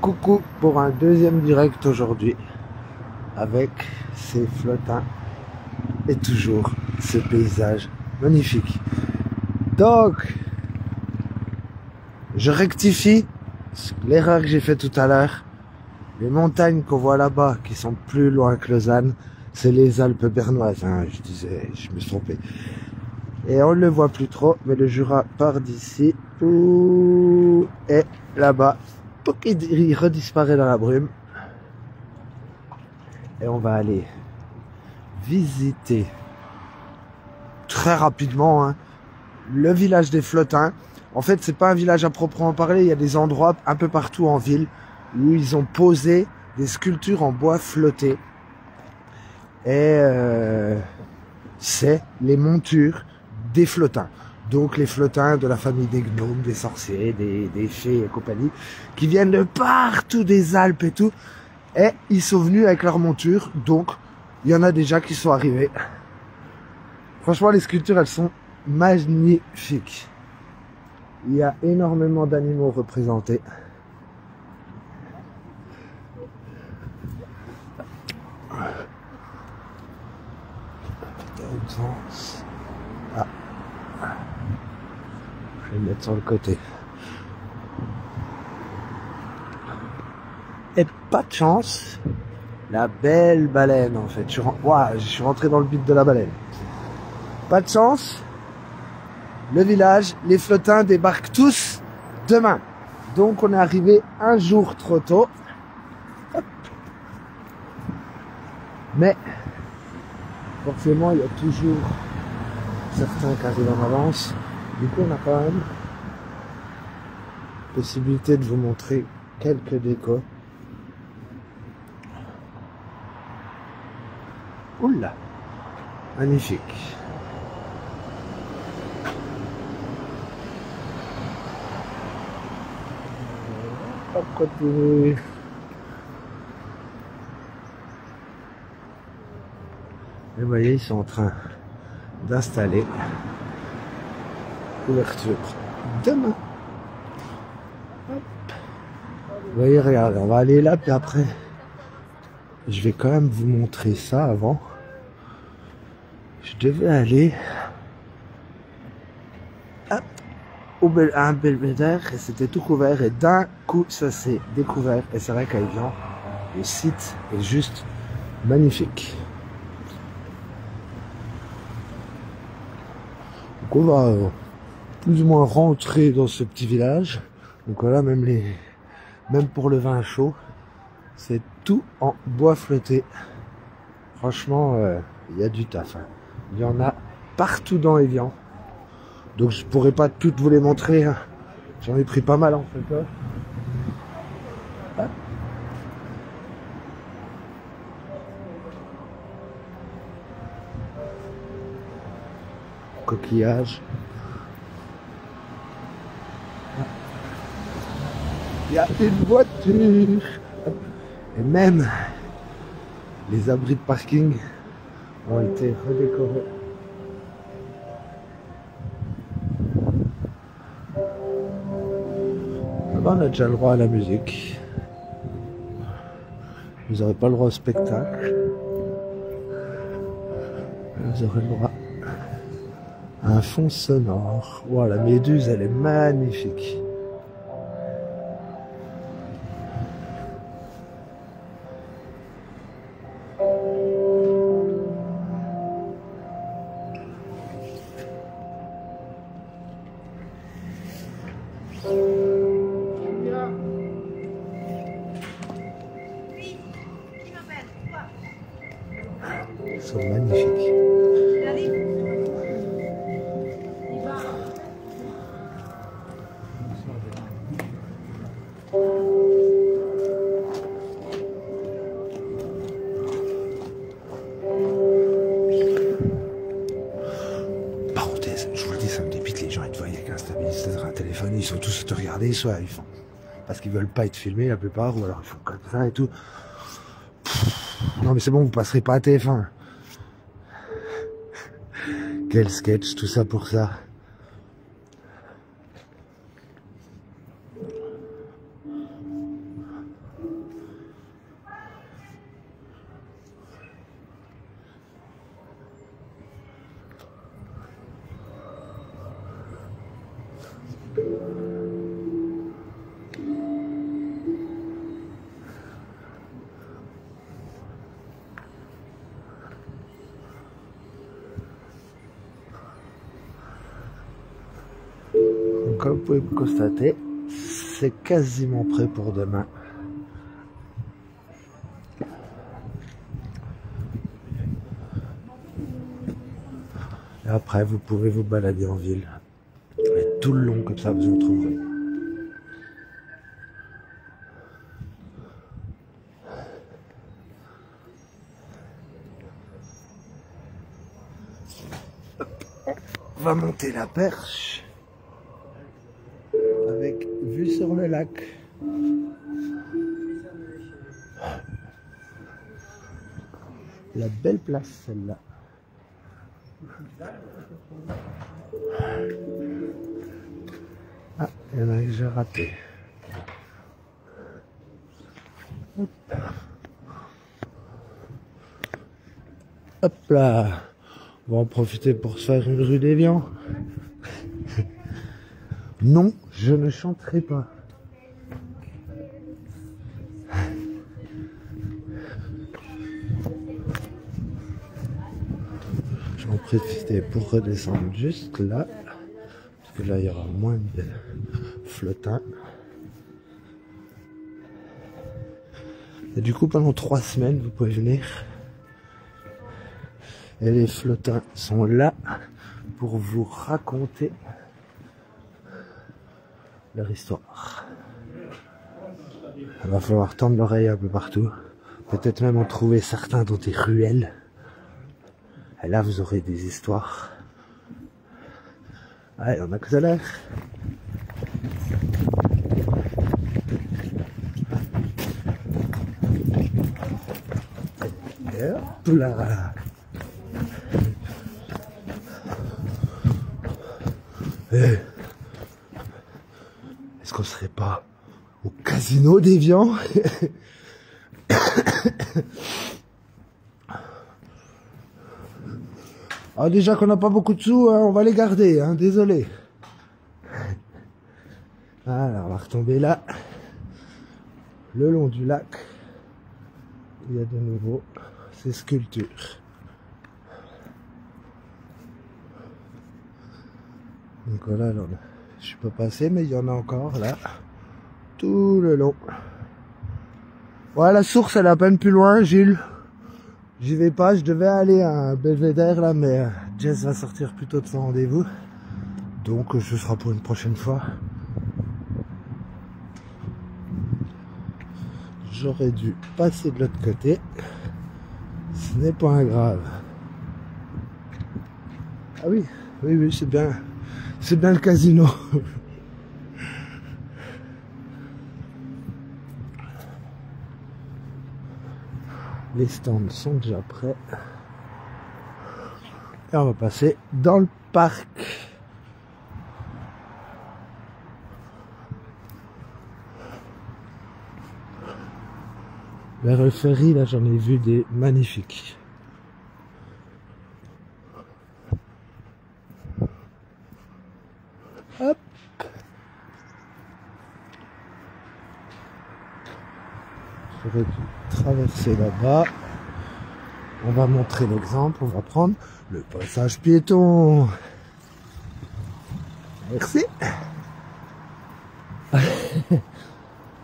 Coucou pour un deuxième direct aujourd'hui avec ces flottins et toujours ce paysage magnifique. Donc, je rectifie l'erreur que j'ai faite tout à l'heure. Les montagnes qu'on voit là-bas, qui sont plus loin que Lausanne, c'est les Alpes bernoises. Hein, je me suis trompé. Et on ne le voit plus trop, mais le Jura part d'ici. Et là-bas, il redisparaît dans la brume. Et on va aller visiter très rapidement le village des Flottins. En fait, c'est pas un village à proprement parler. Il y a des endroits un peu partout en ville où ils ont posé des sculptures en bois flotté. Et c'est les montures des Flottins. Donc les Flottins de la famille des gnomes, des sorciers, des fées et compagnie, qui viennent de partout des Alpes et tout. Et ils sont venus avec leur monture. Donc il y en a déjà qui sont arrivés. Franchement, les sculptures, elles sont magnifiques. Il y a énormément d'animaux représentés. Ah. Je vais le mettre sur le côté. Et pas de chance, la belle baleine en fait. Je suis rentré dans le but de la baleine. Pas de chance, le village, les Flottins débarquent tous demain. Donc on est arrivé un jour trop tôt. Hop. Mais forcément, il y a toujours certains qui arrivent en avance. Du coup, on a quand même possibilité de vous montrer quelques décos. Oula, magnifique. On continue. Et vous voyez, ils sont en train d'installer l'ouverture demain. Hop. Vous voyez, regardez, on va aller là, puis après, je vais quand même vous montrer ça avant. Je devais aller à un belvédère et c'était tout couvert. Et d'un coup, ça s'est découvert. Et c'est vrai qu'à Evian, le site est juste magnifique. Donc on va plus ou moins rentrer dans ce petit village. Donc voilà, même pour le vin chaud, c'est tout en bois flotté. Franchement, il y a du taf. Il y en a partout dans Evian. Donc je pourrais pas toutes vous les montrer. J'en ai pris pas mal en fait. Hop. Coquillage. Il y a une voiture. Et même les abris de parking ont été redécorés. Là-bas, on a déjà le droit à la musique. Vous n'aurez pas le droit au spectacle. Vous aurez le droit à un fond sonore. Wow, la méduse, elle est magnifique. Ils sont magnifiques. Parenthèse, je vous le dis, ça me dépite, les gens ils te voient avec un stabilisateur, un téléphone, ils sont tous te regarder, soit ils font parce qu'ils veulent pas être filmés la plupart, ou alors ils font comme ça et tout. Non mais c'est bon, vous passerez pas à TF1. Quel sketch, tout ça pour ça. comme vous pouvez le constater, c'est quasiment prêt pour demain. Et après, vous pouvez vous balader en ville. Et tout le long, comme ça, vous en trouverez. On va monter la perche avec vue sur le lac. La belle place celle-là. Ah, il y en a que j'ai raté. Hop. Hop là. On va en profiter pour se faire une rue d'Évian. Non, je ne chanterai pas. Je vais en profiter pour redescendre juste là. Parce que là, il y aura moins de flottants. Et du coup, pendant 3 semaines, vous pouvez venir. Et les flottants sont là pour vous raconter leur histoire. Il va falloir tendre l'oreille un peu partout. Peut-être même en trouver certains dans des ruelles. Et là, vous aurez des histoires. Allez, on accélère. Et hop là. Est-ce qu'on serait pas au casino d'Évian? Ah, déjà qu'on n'a pas beaucoup de sous, hein, on va les garder, hein, désolé. Alors, on va retomber là, le long du lac. Il y a de nouveau ces sculptures. Donc voilà, là, je suis pas passé, mais il y en a encore là, tout le long. Ouais, la source elle est à peine plus loin, Gilles. J'y vais pas, je devais aller à un belvédère là, mais Jess va sortir plus tôt de son rendez-vous. Donc ce sera pour une prochaine fois. J'aurais dû passer de l'autre côté. Ce n'est pas grave. Ah oui, oui, oui, c'est bien. C'est bien le casino. Les stands sont déjà prêts. Et on va passer dans le parc. Vers le ferry, là j'en ai vu des magnifiques. Hop. J'aurais dû traverser là-bas. On va montrer l'exemple, on va prendre le passage piéton. Merci.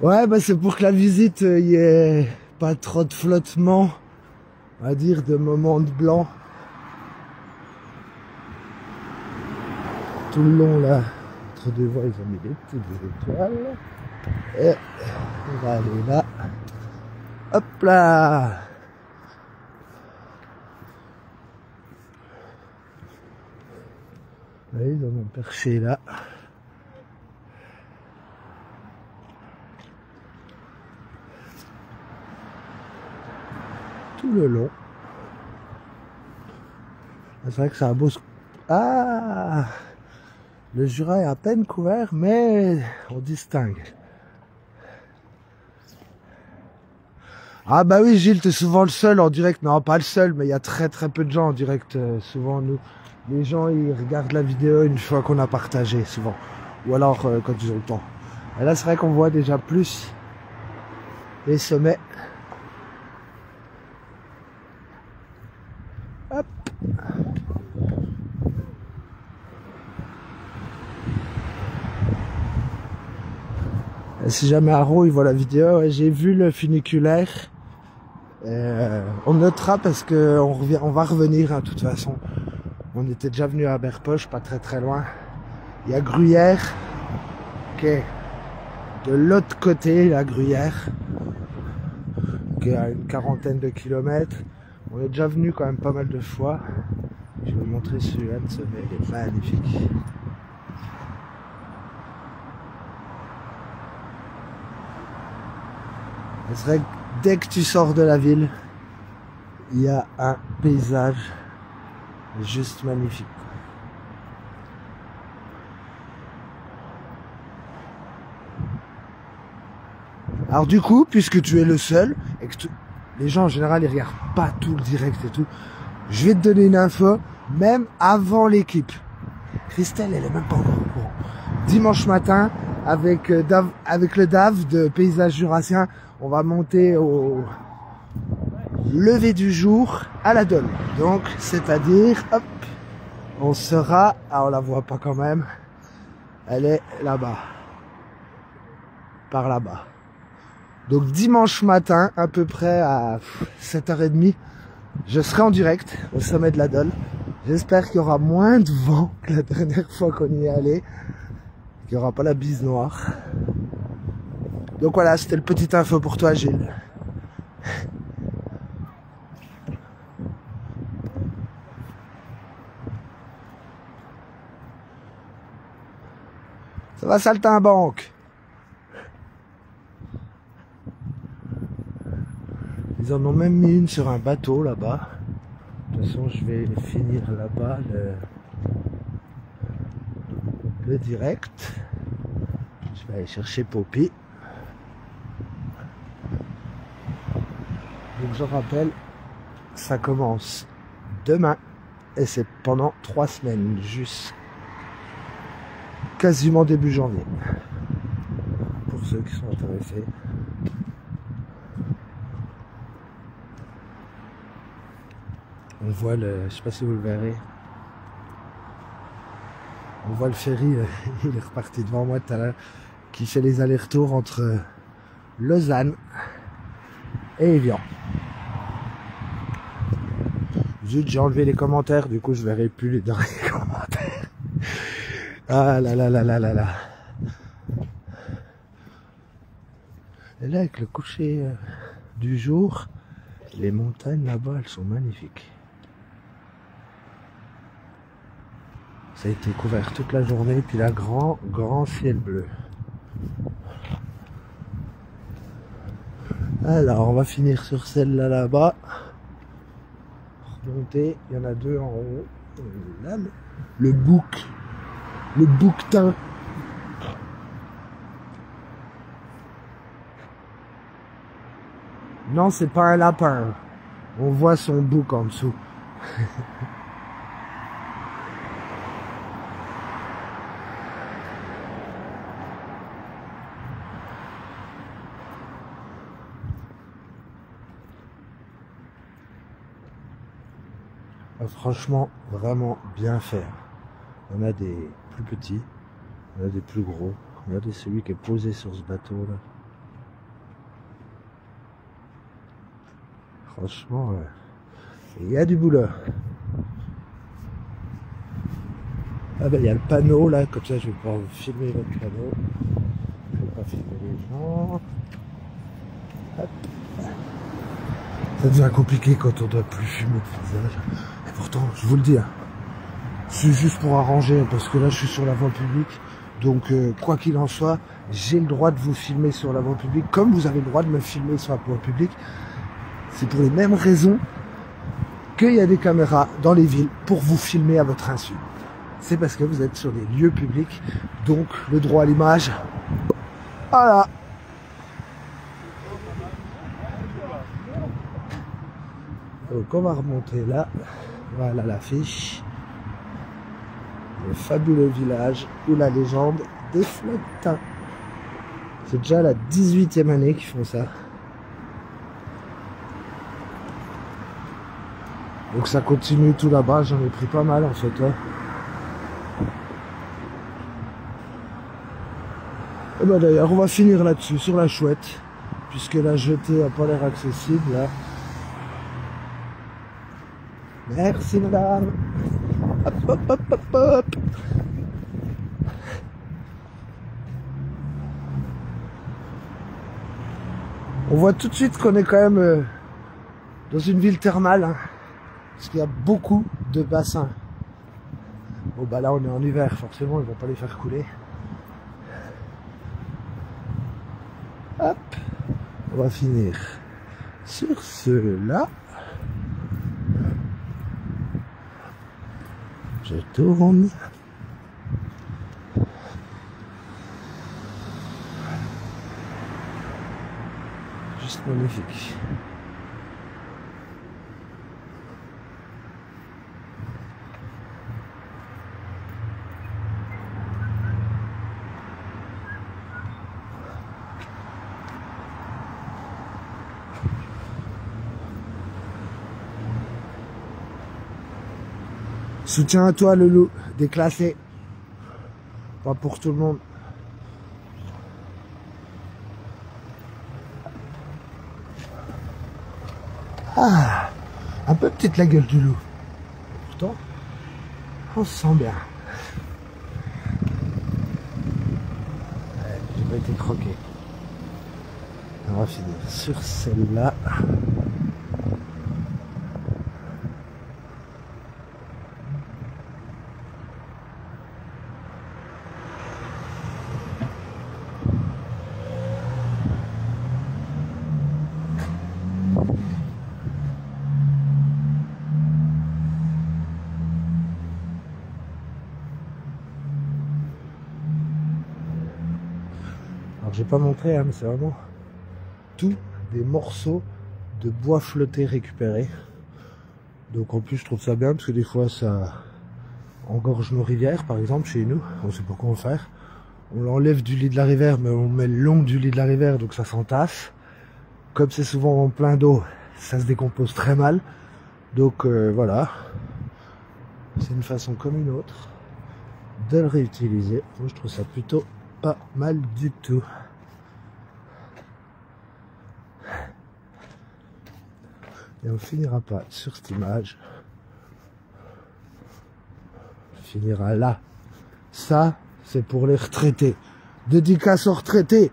Ouais, bah c'est pour que la visite, y ait pas trop de flottement, on va dire, de moments de blanc. Tout le long là, entre deux voies, ils ont mis des petites étoiles. Et on va aller là. Hop là! Là, ils en ont perché là. Tout le long. C'est vrai que c'est un beau... Ah! Le Jura est à peine couvert, mais on distingue. Ah bah oui, Gilles, t'es souvent le seul en direct. Non, pas le seul, mais il y a très peu de gens en direct. Souvent, nous, les gens, ils regardent la vidéo une fois qu'on a partagé, souvent. Ou alors, quand ils ont le temps. Et là, c'est vrai qu'on voit déjà plus les sommets. Hop. Si jamais Haro il voit la vidéo, ouais, j'ai vu le funiculaire. On notera parce que on va revenir hein, de toute façon. On était déjà venu à Berpoche, pas très très loin. Il y a Gruyère qui est de l'autre côté, la Gruyère, qui est à une quarantaine de kilomètres. On est déjà venu quand même pas mal de fois. Je vais vous montrer celui-là de sommet, il est magnifique. C'est vrai que dès que tu sors de la ville, il y a un paysage juste magnifique. Alors du coup, puisque tu es le seul, et que les gens en général ils regardent pas tout le direct et tout, je vais te donner une info, même avant l'équipe. Christelle, elle est même pas encore au courant. Dimanche matin, avec le DAF de Paysage Jurassien, on va monter au lever du jour à la Dôle. Donc, c'est-à-dire, hop, on sera, ah on la voit pas quand même, elle est là-bas, par là-bas. Donc dimanche matin, à peu près à 7h30, je serai en direct au sommet de la Dôle. J'espère qu'il y aura moins de vent que la dernière fois qu'on y est allé, qu'il n'y aura pas la bise noire. Donc voilà, c'était le petit info pour toi, Gilles. Ça va, saltimbanque? Ils en ont même mis une sur un bateau là-bas. De toute façon, je vais finir là-bas le direct. Je vais aller chercher Poppy. Donc je rappelle, ça commence demain et c'est pendant 3 semaines, juste quasiment début janvier. Pour ceux qui sont intéressés. On voit le, je sais pas si vous le verrez, on voit le ferry, il est reparti devant moi tout à l'heure, qui fait les allers-retours entre Lausanne et Évian. Zut, j'ai enlevé les commentaires, du coup je verrai plus les derniers commentaires. Ah là là là là là là. Et là avec le coucher du jour, les montagnes là-bas elles sont magnifiques. Ça a été couvert toute la journée, puis là, grand ciel bleu. Alors, on va finir sur celle-là, là-bas. Remonter, il y en a 2 en haut. Là, le bouquetin. Non, c'est pas un lapin. On voit son bouc en dessous. Franchement, vraiment bien fait. On a des plus petits, on a des plus gros. Regardez celui qui est posé sur ce bateau là. Franchement, il y a du boulot. Ah ben il y a le panneau là, comme ça je vais pouvoir vous filmer votre panneau. Je vais pas filmer les gens. Hop. Ça devient compliqué quand on doit plus filmer le visage. Et pourtant, je vous le dis, hein, c'est juste pour arranger, parce que là, je suis sur la voie publique. Donc, quoi qu'il en soit, j'ai le droit de vous filmer sur la voie publique, comme vous avez le droit de me filmer sur la voie publique. C'est pour les mêmes raisons qu'il y a des caméras dans les villes pour vous filmer à votre insu. C'est parce que vous êtes sur des lieux publics, donc le droit à l'image. Voilà. Donc on va remonter là, voilà l'affiche, le fabuleux village où la légende des flottins. C'est déjà la 18e année qu'ils font ça. Donc ça continue tout là-bas, j'en ai pris pas mal en fait. Et bah d'ailleurs, on va finir là-dessus, sur la chouette, puisque la jetée n'a pas l'air accessible là. Merci madame. Hop, hop, hop, hop, hop. On voit tout de suite qu'on est quand même dans une ville thermale, hein, parce qu'il y a beaucoup de bassins. Bon bah là on est en hiver, forcément ils vont pas les faire couler. Hop, on va finir sur ceux-là. Je tourne. Juste magnifique. Soutien à toi, le loup, déclassé. Pas pour tout le monde. Ah, un peu petite la gueule du loup. Pourtant, on se sent bien. Ouais, j'ai pas été croqué. On va finir sur celle-là. Alors j'ai pas montré, hein, mais c'est vraiment tout des morceaux de bois flotté récupérés. Donc en plus je trouve ça bien parce que des fois ça engorge nos rivières, par exemple chez nous, on sait pas quoi en faire. On l'enlève du lit de la rivière, mais on met le long du lit de la rivière, donc ça s'entasse. Comme c'est souvent en plein d'eau, ça se décompose très mal. Donc voilà, c'est une façon comme une autre de le réutiliser. Moi je trouve ça plutôt pas mal du tout. Et on finira pas sur cette image. On finira là. Ça, c'est pour les retraités. Dédicace aux retraités.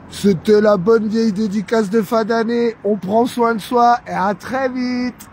C'était la bonne vieille dédicace de fin d'année. On prend soin de soi et à très vite.